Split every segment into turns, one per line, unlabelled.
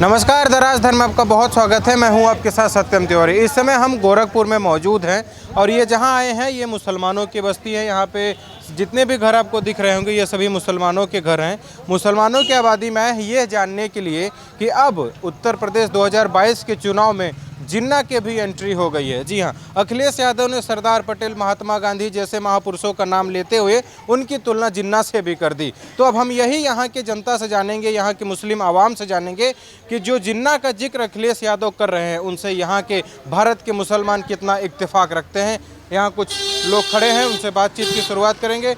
नमस्कार, दराज धर्म में आपका बहुत स्वागत है। मैं हूं आपके साथ सत्यम तिवारी। इस समय हम गोरखपुर में मौजूद हैं और ये जहां आए हैं ये मुसलमानों की बस्ती है। यहां पे जितने भी घर आपको दिख रहे होंगे ये सभी मुसलमानों के घर हैं। मुसलमानों की आबादी में ये जानने के लिए कि अब उत्तर प्रदेश 2022 के चुनाव में जिन्ना के भी एंट्री हो गई है। जी हाँ, अखिलेश यादव ने सरदार पटेल, महात्मा गांधी जैसे महापुरुषों का नाम लेते हुए उनकी तुलना जिन्ना से भी कर दी। तो अब हम यही यहाँ की जनता से जानेंगे, यहाँ की मुस्लिम आवाम से जानेंगे कि जो जिन्ना का जिक्र अखिलेश यादव कर रहे हैं उनसे यहाँ के भारत के मुसलमान कितना इत्तेफाक रखते हैं। यहाँ कुछ लोग खड़े हैं, उनसे बातचीत की शुरुआत करेंगे।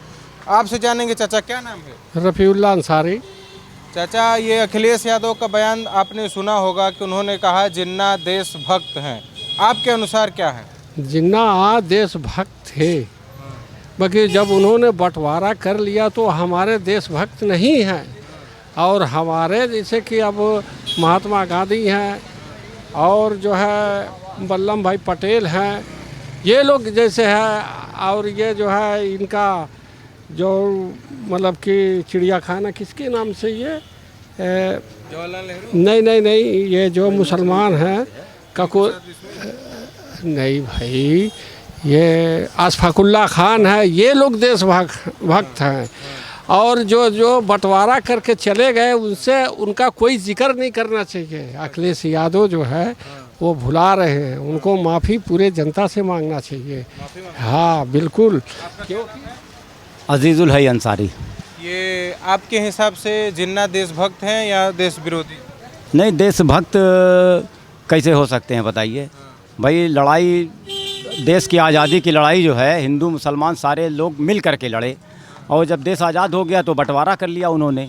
आपसे जानेंगे, चाचा क्या नाम है?
रफ़ीउल्लाह अंसारी।
चाचा, ये अखिलेश यादव का बयान आपने सुना होगा कि उन्होंने कहा जिन्ना देशभक्त हैं। आपके अनुसार क्या है?
जिन्ना देशभक्त थे, बाकी जब उन्होंने बंटवारा कर लिया तो हमारे देशभक्त नहीं हैं। और हमारे जैसे कि अब महात्मा गांधी हैं और जो है वल्लभ भाई पटेल हैं, ये लोग जैसे है। और ये जो है इनका जो मतलब कि चिड़ियाखाना किसके नाम से ये
जवाहरलाल नेहरू?
नहीं, ये जो मुसलमान हैं कको नहीं भाई, ये अशफाकुल्ला खान है। ये लोग देशभक्त हैं। और जो बंटवारा करके चले गए उनसे उनका कोई जिक्र नहीं करना चाहिए। अखिलेश यादव जो है वो भुला रहे हैं, उनको माफ़ी पूरे जनता से मांगना चाहिए। हाँ बिल्कुल। क्यों?
अजीजुल हई अंसारी।
ये आपके हिसाब से जिन्ना देशभक्त हैं या देश विरोधी?
नहीं, देशभक्त कैसे हो सकते हैं बताइए भाई। लड़ाई, देश की आज़ादी की लड़ाई जो है हिंदू मुसलमान सारे लोग मिल कर के लड़े। और जब देश आज़ाद हो गया तो बंटवारा कर लिया उन्होंने।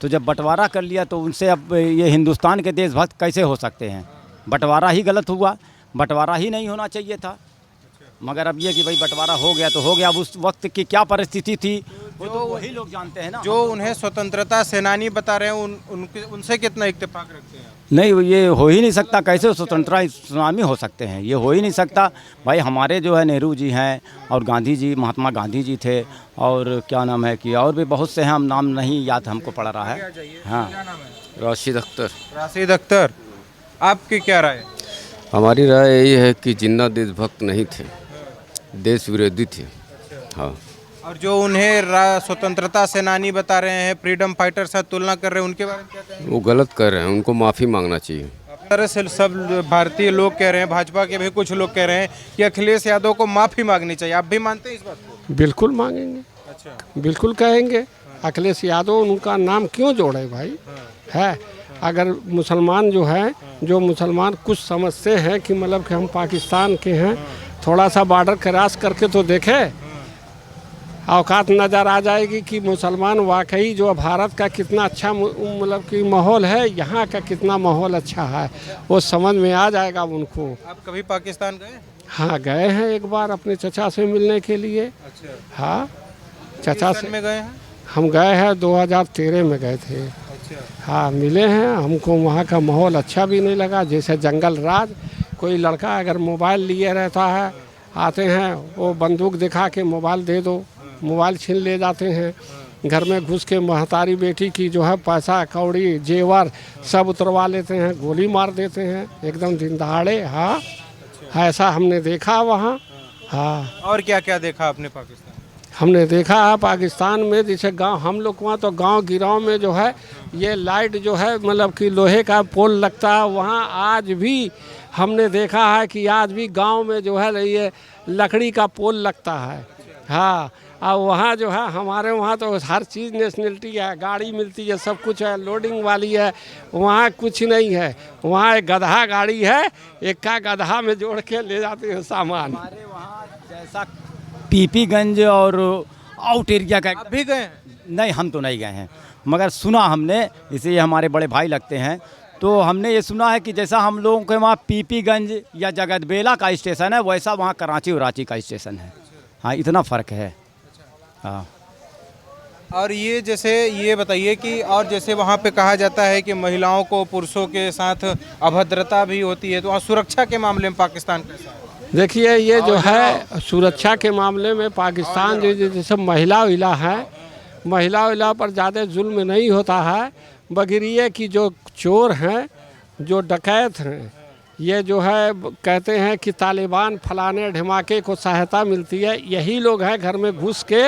तो जब बंटवारा कर लिया तो उनसे अब ये हिंदुस्तान के देशभक्त कैसे हो सकते हैं? बंटवारा ही गलत हुआ, बंटवारा ही नहीं होना चाहिए था। मगर अब ये कि भाई बंटवारा हो गया तो हो गया। अब उस वक्त की क्या परिस्थिति थी वो तो वही लोग जानते हैं ना।
जो उन्हें स्वतंत्रता सेनानी बता रहे हैं उनसे कितना इत्तेफाक रखते हैं?
नहीं, ये हो ही नहीं सकता। कैसे स्वतंत्रता सेनानी हो सकते हैं? ये हो ही नहीं सकता भाई। हमारे जो है नेहरू जी हैं और गांधी जी, महात्मा गांधी जी थे और क्या नाम है कि और भी बहुत से हैं, हम नाम नहीं याद हमको पड़ रहा है। हाँ,
राशिद अख्तर।
राशिद अख्तर, आपकी क्या राय?
हमारी राय यही है कि जिन्ना देशभक्त नहीं थे, देश विरोधी थे। हाँ। और
जो उन्हें स्वतंत्रता सेनानी बता रहे हैं, फ्रीडम फाइटर से तुलना कर रहे हैं, उनके बारे में क्या कहेंगे?
वो गलत कर रहे हैं, उनको माफ़ी मांगना चाहिए।
तरह से सब भारतीय लोग कह रहे हैं, भाजपा के भी कुछ लोग कह रहे हैं कि अखिलेश यादव को माफ़ी मांगनी चाहिए। आप भी मानते हैं इस बात को?
बिल्कुल मांगेंगे।
अच्छा,
बिल्कुल कहेंगे। अखिलेश यादव उनका नाम क्यों जोड़े भाई? है अगर मुसलमान जो है, जो मुसलमान कुछ समझते हैं कि मतलब कि हम पाकिस्तान के हैं, थोड़ा सा बॉर्डर क्रॉस करके तो देखें, औकात नज़र आ जाएगी कि मुसलमान वाकई जो भारत का कितना अच्छा मतलब कि माहौल है, यहाँ का कितना माहौल अच्छा है, वो समझ में आ जाएगा उनको।
आप कभी पाकिस्तान गए?
हाँ गए हैं, एक बार अपने चचा से मिलने के लिए।
अच्छा,
हाँ चचा से
में गए हैं?
हम गए हैं, 2013 में गए थे।
अच्छा,
हाँ मिले हैं। हमको वहाँ का माहौल अच्छा भी नहीं लगा। जैसे जंगल राज, कोई लड़का अगर मोबाइल लिए रहता है, आते हैं वो बंदूक दिखा के मोबाइल दे दो, मोबाइल छीन ले जाते हैं। घर में घुस के महतारी बेटी की जो है पैसा कौड़ी जेवर सब उतरवा लेते हैं, गोली मार देते हैं एकदम दिन दहाड़े। हाँ ऐसा हमने देखा वहाँ। हाँ।
और क्या क्या देखा आपने पाकिस्तान?
हमने देखा है पाकिस्तान में, जैसे गांव, हम लोग वहाँ तो गांव गिराव में जो है ये लाइट जो है मतलब कि लोहे का पोल लगता है, वहाँ आज भी हमने देखा है कि आज भी गांव में जो है ये लकड़ी का पोल लगता है। हाँ, और वहाँ जो है हमारे वहाँ तो हर चीज़ नेशनलिटी है, गाड़ी मिलती है, सब कुछ है, लोडिंग वाली है। वहाँ कुछ नहीं है। वहाँ एक गधा गाड़ी है, एक का गधा में जोड़ के ले जाते हैं सामान।
हमारे वहाँ जैसा पीपीगंज और आउट एरिया का।
आप भी गए हैं?
नहीं, हम तो नहीं गए हैं, मगर सुना हमने, इसलिए हमारे बड़े भाई लगते हैं। तो हमने ये सुना है कि जैसा हम लोगों के वहाँ पीपीगंज या जगतबेला का स्टेशन है, वैसा वहाँ कराची और रांची का स्टेशन है। हाँ, इतना फ़र्क है। हाँ।
और ये जैसे ये बताइए कि और जैसे वहाँ पे कहा जाता है कि महिलाओं को पुरुषों के साथ अभद्रता भी होती है, तो वहाँ सुरक्षा के मामले में पाकिस्तान कैसा है?
देखिए ये जो है सुरक्षा के मामले में पाकिस्तान जो जैसे महिला है, महिला पर ज़्यादा जुल्म नहीं होता है। बगैर ये कि जो चोर हैं जो डकैत हैं, ये जो है कहते हैं कि तालिबान फलाने ढिमाके को सहायता मिलती है, यही लोग हैं घर में घुस के,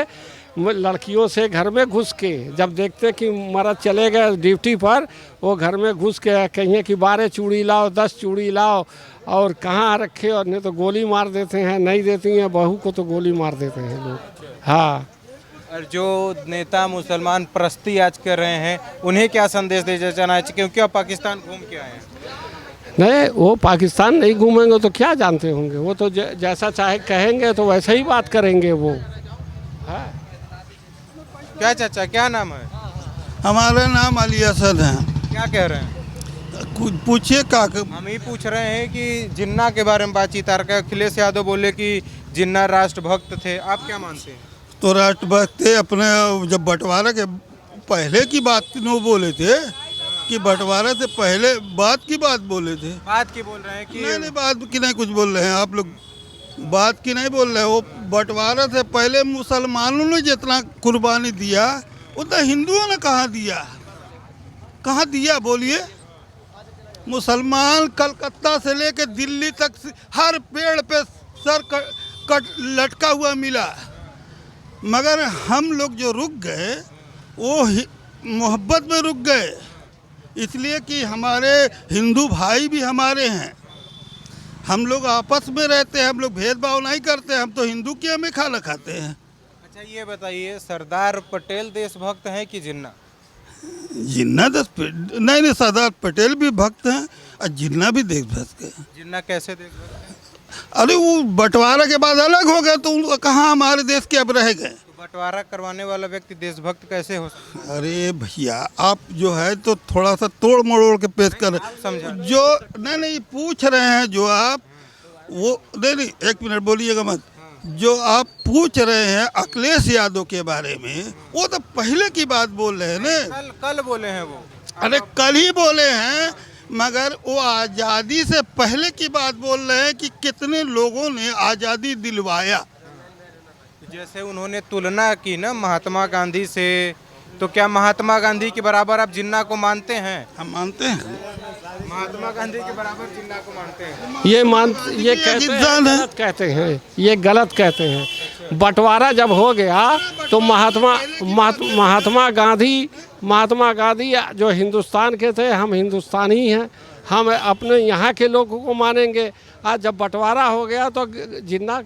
लड़कियों से घर में घुस के जब देखते कि मर्द चले गए ड्यूटी पर, वो घर में घुस के कहिए कि 12 चूड़ी लाओ, 10 चूड़ी लाओ, और कहाँ रखे, और नहीं तो गोली मार देते हैं, नहीं देती हैं बहू को तो गोली मार देते हैं लोग। हाँ,
और जो नेता मुसलमान परस्ती आज कर रहे हैं, उन्हें क्या संदेश देना चाहना चाहिए, क्योंकि आप पाकिस्तान घूम के आए हैं?
नहीं, वो पाकिस्तान नहीं घूमेंगे तो क्या जानते होंगे, वो तो जैसा चाहे कहेंगे तो वैसे ही बात करेंगे वो। हाँ।
क्या चाचा, क्या नाम है?
हमारा नाम अली असद है।
क्या कह रहे हैं?
कुछ पूछिए का
हम ही पूछ रहे हैं कि जिन्ना के बारे में बातचीत आ रहा है। अखिलेश यादव बोले कि जिन्ना राष्ट्रभक्त थे, आप क्या मानते हैं?
तो राष्ट्रभक्त थे अपने, जब बंटवारा के पहले की बात वो बोले थे कि बंटवारा से पहले बात की बात बोले थे।
बात की बोल रहे हैं कि
नहीं बात की नहीं कुछ बोल रहे हैं आप लोग, बात की नहीं बोल रहे हैं। वो बंटवारा से पहले मुसलमानों ने जितना कुर्बानी दिया उतना हिंदुओं ने कहाँ दिया, कहाँ दिया बोलिए? मुसलमान कलकत्ता से लेकर दिल्ली तक हर पेड़ पे सर कट लटका हुआ मिला, मगर हम लोग जो रुक गए वो मोहब्बत में रुक गए, इसलिए कि हमारे हिंदू भाई भी हमारे हैं, हम लोग आपस में रहते हैं, हम लोग भेदभाव नहीं करते, हम तो हिंदू की हमें खाना खाते हैं।
अच्छा ये बताइए, सरदार पटेल देशभक्त हैं कि जिन्ना?
जिन्ना नहीं, सरदार पटेल भी भक्त हैं और जिन्ना भी देशभक्त है।
जिन्ना कैसे देशभक्त हैं?
अरे वो बंटवारा के बाद अलग हो गए तो कहाँ हमारे देश के अब रह गए।
तो बंटवारा करवाने वाला व्यक्ति देशभक्त कैसे हो सकता है?
अरे भैया आप जो है तो थोड़ा सा तोड़ मरोड़ के पेश कर
समझा।
जो नहीं पूछ रहे हैं जो आप वो नहीं एक मिनट बोलिएगा मत। जो आप पूछ रहे हैं अखिलेश यादव के बारे में, वो तो पहले की बात बोल रहे हैं ना।
कल बोले हैं वो।
अरे कल ही बोले हैं, मगर वो आज़ादी से पहले की बात बोल रहे हैं कि कितने लोगों ने आज़ादी दिलवाया।
जैसे उन्होंने तुलना की ना महात्मा गांधी से, तो क्या महात्मा गांधी के बराबर आप जिन्ना को मानते हैं?
हम मानते हैं,
महात्मा गांधी के बराबर जिन्ना को मानते हैं।
ये कहते हैं, गलत कहते हैं, ये गलत कहते हैं। बंटवारा जब हो गया तो महात्मा गांधी जो हिंदुस्तान के थे, हम हिंदुस्तानी हैं, हम अपने यहाँ के लोगों को मानेंगे। आज जब बंटवारा हो गया तो जिन्ना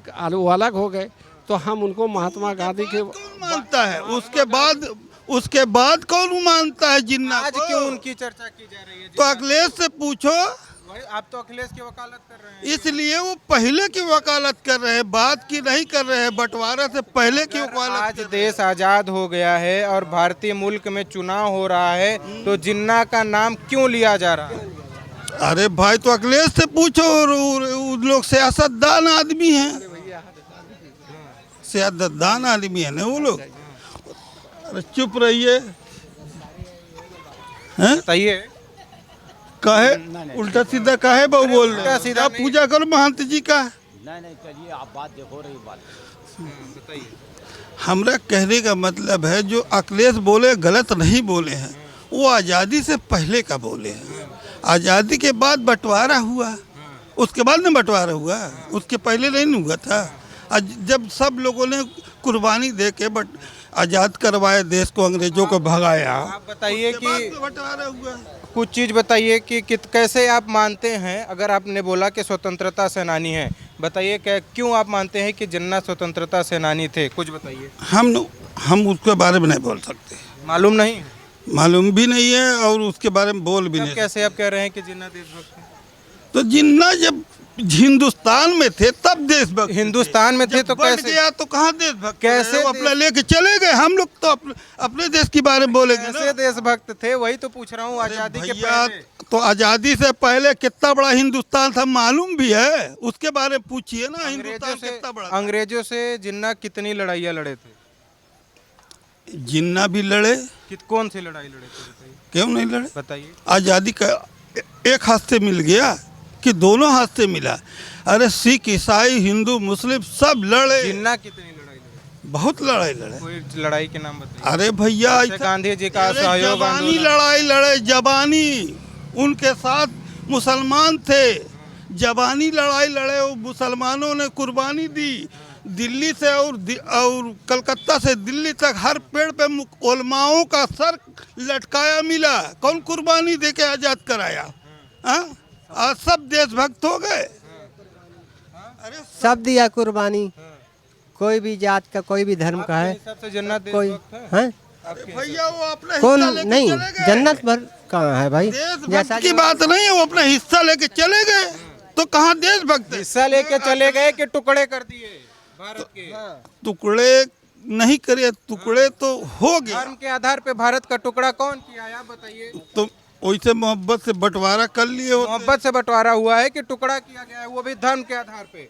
अलग हो गए, तो हम उनको महात्मा गांधी के
मानता है। उसके बाद कौन मानता है जिन्ना?
आज क्यों उनकी चर्चा की जा रही है?
तो अखिलेश से पूछो।
आप तो अखिलेश की वकालत कर रहे हैं।
इसलिए वो पहले की वकालत कर रहे हैं, बात की नहीं कर रहे हैं, बंटवारा से पहले की वकालत।
आज देश आजाद हो गया है और भारतीय मुल्क में चुनाव हो रहा है, तो जिन्ना का नाम क्यों लिया जा रहा है?
अरे भाई तो अखिलेश से पूछो, उन लोग सियासतदान आदमी हैं, सियासतदान आदमी है ना वो लोग। अरे चुप रहिए, हैं?
बताइए
काहे उल्टा सीधा काहे बहु बोल रहे
उल्टा
हैं?
सीधा
आप
नहीं।
पूजा करो महंत जी का।
नहीं चलिए आप बात देखो रही बात।
बताइए।
हमरा कहने का मतलब है जो अखिलेश बोले गलत नहीं बोले हैं, वो आज़ादी से पहले का बोले हैं। आज़ादी के बाद बंटवारा हुआ, उसके बाद में बंटवारा हुआ, उसके पहले नहीं हुआ था। जब सब लोगों ने कुर्बानी दे के आज़ाद करवाए देश को, अंग्रेजों को भगाया,
आप बताइए कि
बंटवारा हुआ।
कुछ चीज़ बताइए कि कैसे आप मानते हैं, अगर आपने बोला कि स्वतंत्रता सेनानी हैं, बताइए क्यों आप मानते हैं कि जिन्ना स्वतंत्रता सेनानी थे? कुछ बताइए।
हम उसके बारे में नहीं बोल सकते,
मालूम नहीं?
मालूम भी नहीं है और उसके बारे में बोल भी
तब
नहीं।
कैसे आप कह रहे हैं कि जिन्ना देशभक्त हैं?
तो जिन्ना जब हिंदुस्तान में थे तब देशभक्त,
हिंदुस्तान में थे तो
बढ़
कैसे?
गया तो कहाँ देशभक्त?
कैसे
वो अपना लेके चले गए, हम लोग तो अपने देश के बारे में बोलेंगे ना।
कैसे देशभक्त थे, वही तो पूछ रहा हूँ। आजादी के
भैया
पहले
तो आज़ादी से पहले कितना बड़ा हिंदुस्तान था मालूम भी है, उसके बारे में पूछिए ना। हिंदुस्तान कितना बड़ा था।
अंग्रेजों से जिन्ना कितनी लड़ाइयाँ लड़े थे?
जिन्ना भी लड़े,
कौन सी लड़ाई लड़े थे बताइए?
क्यों नहीं लड़े?
बताइए।
आज़ादी का एक हाथ से मिल गया कि दोनों हाथ से मिला? अरे सिख ईसाई हिंदू मुस्लिम सब लड़े।
जिन्ना कितनी लड़ाई लड़े?
बहुत लड़ाई लड़े।
कोई लड़ाई के नाम बताइए।
अरे भैया
जैसे गांधी जी का
अरे
सहयोग
जवानी
आंदोलन।
लड़ाई लड़े, जवानी उनके साथ मुसलमान थे, जवानी लड़ाई लड़े, वो मुसलमानों ने कुर्बानी दी। दिल्ली से और कलकत्ता से दिल्ली तक हर पेड़ पे उलमाओं का सर लटकाया मिला। कौन कुर्बानी दे के आज़ाद कराया? हाँ, आज सब देशभक्त हो गए। अरे
सब दिया कुर्बानी, कोई भी जात का, कोई भी धर्म का है,
सबसे जन्नत
कोई
देशभक्त है।
है
भैया वो अपना
कौन
हिस्सा लेके
नहीं,
चले गए।
जन्नत भर कहाँ है भाई?
देशभक्त की बात नहीं है, वो अपना हिस्सा लेके चले गए, तो कहाँ देशभक्त है?
हिस्सा लेके चले गए कि टुकड़े कर दिए भारत के?
टुकड़े नहीं करे, टुकड़े तो हो गए।
धर्म के आधार पे भारत का टुकड़ा कौन किया है, आप बताइए।
तो वैसे मोहब्बत से बंटवारा कर लिए होते।
मोहब्बत से बंटवारा हुआ है कि टुकड़ा किया गया है, वो भी धर्म के आधार पे।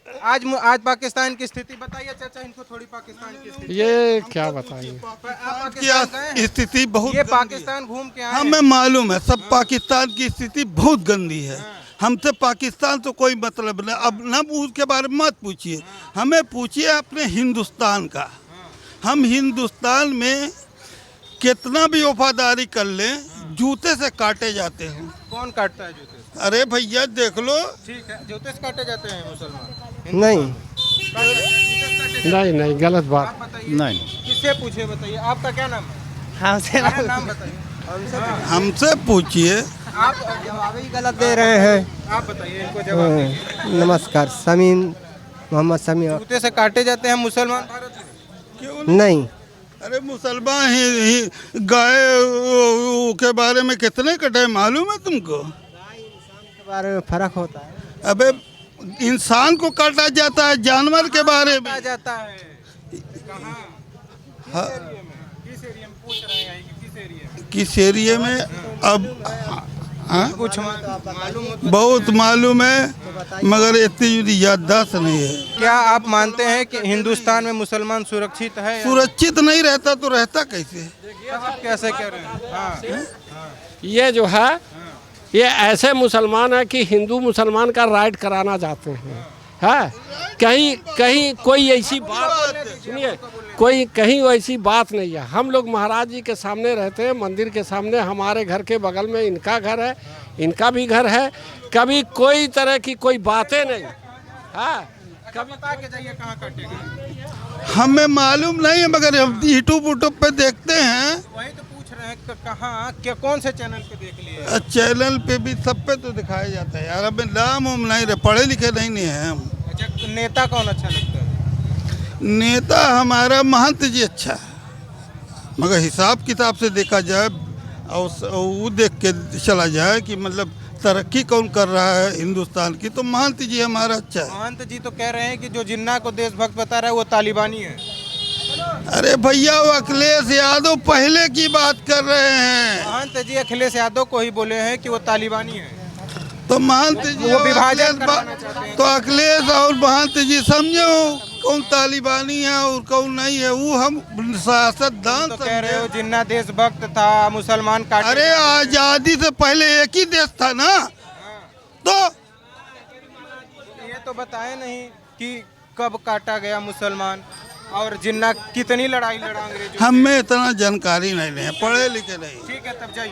आज पाकिस्तान की स्थिति बताइए चाचा, इनको थोड़ी पाकिस्तान की स्थिति।
ये क्या बताइए।
आप पाकिस्तान गए हैं?
स्थिति बहुत
ये
गंदी है।
पाकिस्तान घूम के आए हैं।
हमें मालूम है सब पाकिस्तान की स्थिति बहुत गंदी है। हमसे पाकिस्तान तो कोई मतलब नहीं। अब न उसके बारे में मत पूछिए, हमें पूछिए अपने हिंदुस्तान का। हम हिंदुस्तान में कितना भी वफादारी कर लें, जूते से काटे जाते हैं।
कौन काटता है जूते से?
अरे भैया देख लो,
ठीक है, जूते से काटे जाते हैं मुसलमान?
नहीं,
नहीं नहीं, गलत बात।
आप बताइए,
नहीं
किससे पूछे बताइए, आपका क्या नाम है?
हमसे
अपना नाम बताइए।
हमसे पूछिए।
आप
जवाब ही गलत दे रहे हैं।
आप बताइए, इनको जवाब दीजिए।
नमस्कार, समीन, मोहम्मद समीन।
जूते से काटे जाते हैं मुसलमान भारत में?
क्यों?
नहीं,
अरे मुसलमान ही गाय के बारे में कितने कटे मालूम है तुमको?
के बारे में फर्क होता है।
अबे इंसान को काटा जाता है, जानवर के बारे में।
आ जाता है कहाँ?
हाँ,
किस एरिया में पूछ रहे हैं कि किस एरिया में?
किस एरिया में? अब हाँ,
कुछ मालूम हो तो-
बहुत मालूम है, मगर इतनी याददाश्त नहीं है।
क्या आप मानते हैं कि हिंदुस्तान में मुसलमान सुरक्षित है या-
सुरक्षित नहीं रहता तो रहता कैसे?
आप कैसे कह रहे हैं? हाँ।
ये जो है, ये ऐसे मुसलमान है कि हिंदू मुसलमान का राइट कराना चाहते हैं। है कहीं कहीं कोई ऐसी बात, सुनिए, कोई कहीं वैसी बात नहीं है। हम लोग महाराज जी के सामने रहते हैं, मंदिर के सामने। हमारे घर के बगल में इनका घर है, इनका भी घर है। कभी कोई तरह की कोई बातें नहीं। हाँ,
कभी बता के जाइए कहाँ काटेगा।
हमें मालूम नहीं है, मगर हम यूट्यूब पे देखते हैं।
वही तो पूछ रहे हैं कि कहाँ, क्या कौन से चैनल पे देख लिए?
चैनल पे भी सब पे तो दिखाया जाता है यार। हमें नाम उम नहीं रहे, पढ़े लिखे नहीं है हम।
अच्छा, नेता कौन अच्छा लगता है?
नेता हमारा महंत जी अच्छा है, मगर हिसाब किताब से देखा जाए और वो देख के चला जाए कि मतलब तरक्की कौन कर रहा है हिंदुस्तान की, तो महंत जी हमारा अच्छा है।
महंत जी तो कह रहे हैं कि जो जिन्ना को देशभक्त बता रहा है वो तालिबानी है।
अरे भैया वो अखिलेश यादव पहले की बात कर रहे हैं।
महंत जी अखिलेश यादव को ही बोले हैं कि वो तालिबानी है।
तो महंत जी
वो विभाजन
अखिलेश
करवाना चाहते हैं।
तो अखिलेश और महंत जी समझो कौन तालिबानी है और कौन नहीं है, वो हम सियासतदान
तो कह रहे हो
समझे।
जिन्ना देशभक्त था, मुसलमान काटे।
अरे आजादी से पहले एक ही देश था ना, तो
ये तो बताए नहीं कि कब काटा गया मुसलमान और जिन्ना कितनी लड़ाई लड़ा अंग्रेजों से।
हमें इतना जानकारी नहीं है, पढ़े लिखे नहीं।
ठीक है, तब जाइए।